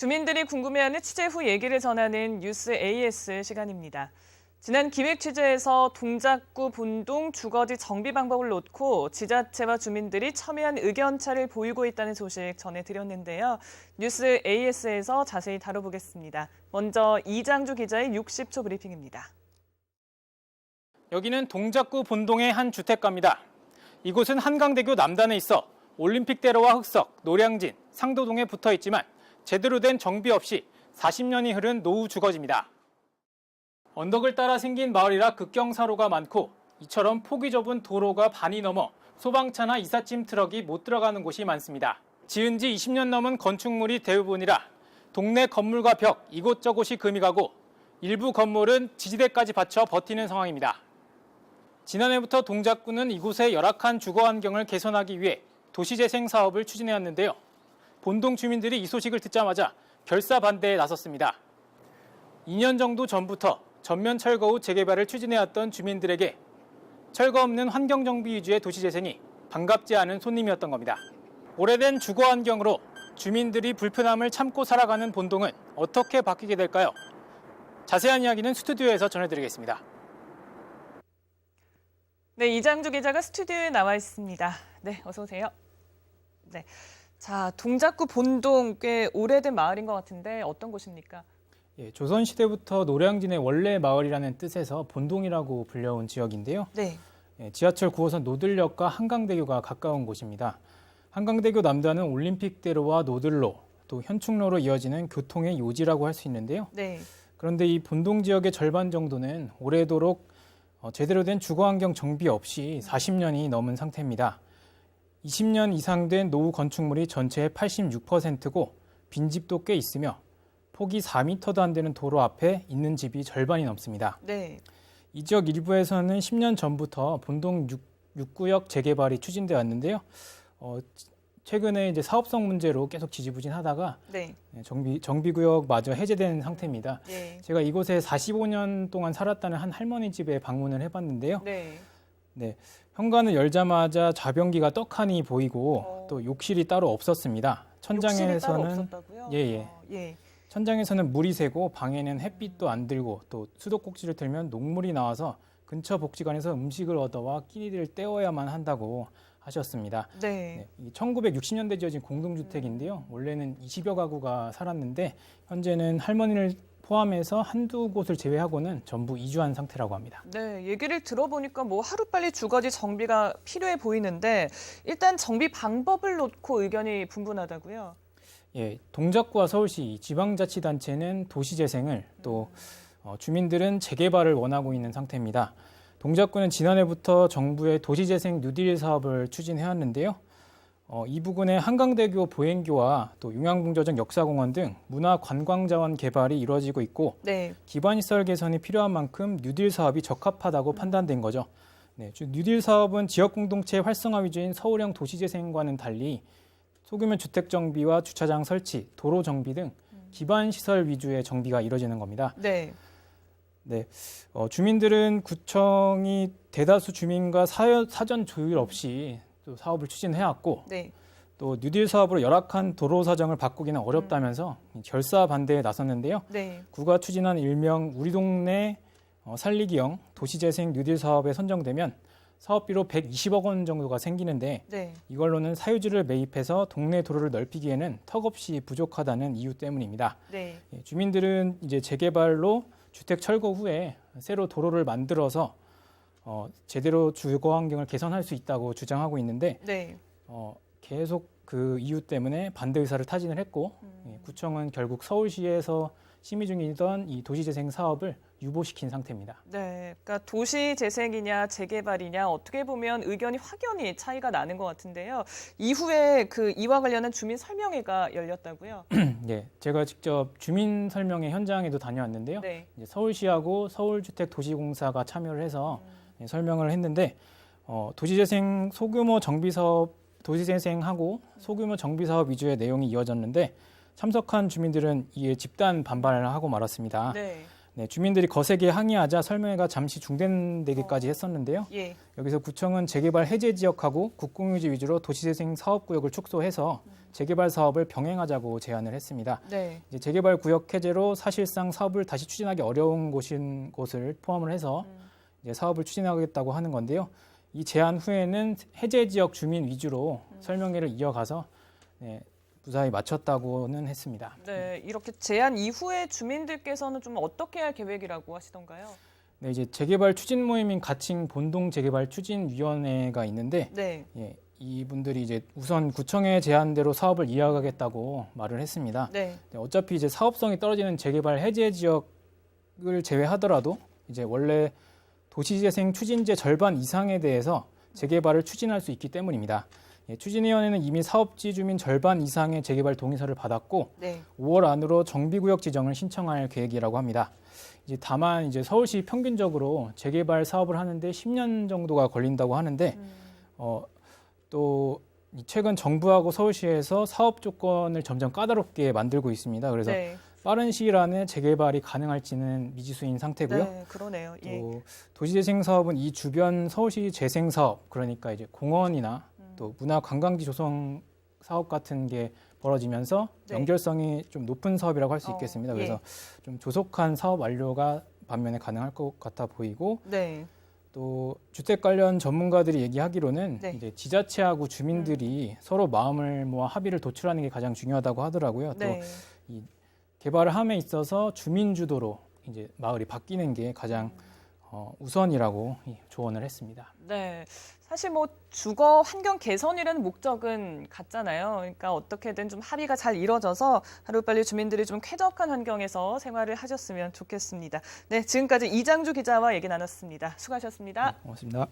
주민들이 궁금해하는 취재 후 얘기를 전하는 뉴스 AS 시간입니다. 지난 기획 취재에서 동작구 본동 주거지 정비 방법을 놓고 지자체와 주민들이 첨예한 의견차를 보이고 있다는 소식 전해드렸는데요. 뉴스 AS에서 자세히 다뤄보겠습니다. 먼저 이장주 기자의 60초 브리핑입니다. 여기는 동작구 본동의 한 주택가입니다. 이곳은 한강대교 남단에 있어 올림픽대로와 흑석, 노량진, 상도동에 붙어 있지만 제대로 된 정비 없이 40년이 흐른 노후 주거지입니다. 언덕을 따라 생긴 마을이라 급경사로가 많고 이처럼 폭이 좁은 도로가 반이 넘어 소방차나 이삿짐 트럭이 못 들어가는 곳이 많습니다. 지은 지 20년 넘은 건축물이 대부분이라 동네 건물과 벽 이곳저곳이 금이 가고 일부 건물은 지지대까지 받쳐 버티는 상황입니다. 지난해부터 동작구는 이곳의 열악한 주거 환경을 개선하기 위해 도시재생 사업을 추진해왔는데요. 본동 주민들이 이 소식을 듣자마자 결사 반대에 나섰습니다. 2년 정도 전부터 전면 철거 후 재개발을 추진해왔던 주민들에게 철거 없는 환경정비 위주의 도시재생이 반갑지 않은 손님이었던 겁니다. 오래된 주거 환경으로 주민들이 불편함을 참고 살아가는 본동은 어떻게 바뀌게 될까요? 자세한 이야기는 스튜디오에서 전해드리겠습니다. 네, 이장주 기자가 스튜디오에 나와 있습니다. 네, 어서 오세요. 네. 자, 동작구 본동 꽤 오래된 마을인 것 같은데 어떤 곳입니까? 조선시대부터 노량진의 원래 마을이라는 뜻에서 본동이라고 불려온 지역인데요. 네. 지하철 9호선 노들역과 한강대교가 가까운 곳입니다. 한강대교 남단은 올림픽대로와 노들로, 또 현충로로 이어지는 교통의 요지라고 할 수 있는데요. 네. 그런데 이 본동 지역의 절반 정도는 오래도록 제대로 된 주거환경 정비 없이 40년이 넘은 상태입니다. 20년 이상 된 노후 건축물이 전체의 86%고 빈집도 꽤 있으며 폭이 4m도 안 되는 도로 앞에 있는 집이 절반이 넘습니다. 네. 이 지역 일부에서는 10년 전부터 본동 6구역 재개발이 추진되어 왔는데요. 최근에 이제 사업성 문제로 계속 지지부진하다가 네. 정비구역마저 해제된 상태입니다. 네. 제가 이곳에 45년 동안 살았다는 한 할머니 집에 방문을 해봤는데요. 네. 네, 현관을 열자마자 좌변기가 떡하니 보이고 또 욕실이 따로 없었습니다. 욕실이 따로 없었다고요? 예. 천장에서는 물이 새고 방에는 햇빛도 안 들고 또 수도꼭지를 틀면 녹물이 나와서 근처 복지관에서 음식을 얻어와 끼니를 때워야만 한다고 하셨습니다. 네. 1960년대 지어진 공동주택인데요. 원래는 20여 가구가 살았는데 현재는 할머니를 포함해서 한두 곳을 제외하고는 전부 이주한 상태라고 합니다. 네, 얘기를 들어보니까 뭐 하루빨리 주거지 정비가 필요해 보이는데 일단 정비 방법을 놓고 의견이 분분하다고요? 예, 동작구와 서울시 지방자치단체는 도시재생을 또 주민들은 재개발을 원하고 있는 상태입니다. 동작구는 지난해부터 정부의 도시재생 뉴딜 사업을 추진해왔는데요. 이 부근에 한강대교 보행교와 또 용양봉저정 역사공원 등 문화관광자원 개발이 이루어지고 있고 네. 기반시설 개선이 필요한 만큼 뉴딜 사업이 적합하다고 판단된 거죠. 네, 뉴딜 사업은 지역공동체 활성화 위주인 서울형 도시재생과는 달리 소규모 주택 정비와 주차장 설치, 도로 정비 등 기반시설 위주의 정비가 이루어지는 겁니다. 네. 네, 주민들은 구청이 대다수 주민과 사전 조율 없이 또 사업을 추진해왔고 네. 또 뉴딜 사업으로 열악한 도로 사정을 바꾸기는 어렵다면서 결사 반대에 나섰는데요. 네. 구가 추진한 일명 우리 동네 살리기형 도시재생 뉴딜 사업에 선정되면 사업비로 120억 원 정도가 생기는데 네. 이걸로는 사유지를 매입해서 동네 도로를 넓히기에는 턱없이 부족하다는 이유 때문입니다. 네. 주민들은 이제 재개발로 주택 철거 후에 새로 도로를 만들어서 제대로 주거 환경을 개선할 수 있다고 주장하고 있는데 네. 계속 그 이유 때문에 반대 의사를 타진을 했고 구청은 결국 서울시에서 심의 중이던 이 도시재생 사업을 유보시킨 상태입니다. 네, 그러니까 도시재생이냐 재개발이냐 어떻게 보면 의견이 확연히 차이가 나는 것 같은데요. 이후에 이와 관련한 주민 설명회가 열렸다고요? 네, 제가 직접 주민 설명회 현장에도 다녀왔는데요. 네. 이제 서울시하고 서울주택도시공사가 참여를 해서 설명을 했는데 도시재생 소규모 정비 사업 도시재생하고 소규모 정비 사업 위주의 내용이 이어졌는데 참석한 주민들은 이에 집단 반발을 하고 말았습니다. 네. 네, 주민들이 거세게 항의하자 설명회가 잠시 중단되기까지 했었는데요. 예. 여기서 구청은 재개발 해제 지역하고 국공유지 위주로 도시재생 사업구역을 축소해서 재개발 사업을 병행하자고 제안을 했습니다. 네. 이제 재개발 구역 해제로 사실상 사업을 다시 추진하기 어려운 곳을 포함을 해서 이제 사업을 추진하겠다고 하는 건데요. 이 제안 후에는 해제 지역 주민 위주로 설명회를 이어가서 네, 무사히 마쳤다고는 했습니다. 네, 이렇게 제안 이후에 주민들께서는 좀 어떻게 할 계획이라고 하시던가요? 네, 이제 재개발 추진 모임인 가칭 본동 재개발 추진위원회가 있는데 네. 예, 이분들이 이제 우선 구청의 제안대로 사업을 이어가겠다고 말을 했습니다. 네. 네, 어차피 이제 사업성이 떨어지는 재개발 해제 지역을 제외하더라도 이제 원래 도시재생 추진제 절반 이상에 대해서 재개발을 추진할 수 있기 때문입니다. 예, 추진위원회는 이미 사업지 주민 절반 이상의 재개발 동의서를 받았고 네. 5월 안으로 정비구역 지정을 신청할 계획이라고 합니다. 이제 다만 이제 서울시 평균적으로 재개발 사업을 하는데 10년 정도가 걸린다고 하는데 또 최근 정부하고 서울시에서 사업 조건을 점점 까다롭게 만들고 있습니다. 그래서 네. 빠른 시일 안에 재개발이 가능할지는 미지수인 상태고요. 네, 그러네요. 예. 또 도시재생 사업은 이 주변 서울시 재생 사업, 그러니까 이제 공원이나 또 문화 관광지 조성 사업 같은 게 벌어지면서 네. 연결성이 좀 높은 사업이라고 할 수 있겠습니다. 예. 그래서 좀 조속한 사업 완료가 반면에 가능할 것 같아 보이고 네. 또 주택 관련 전문가들이 얘기하기로는 네. 이제 지자체하고 주민들이 서로 마음을 모아 합의를 도출하는 게 가장 중요하다고 하더라고요. 네. 또 이 개발을 함에 있어서 주민 주도로 이제 마을이 바뀌는 게 가장 우선이라고 조언을 했습니다. 네. 사실 뭐 주거 환경 개선이라는 목적은 같잖아요. 그러니까 어떻게든 좀 합의가 잘 이뤄져서 하루빨리 주민들이 좀 쾌적한 환경에서 생활을 하셨으면 좋겠습니다. 네, 지금까지 이장주 기자와 얘기 나눴습니다. 수고하셨습니다. 고맙습니다.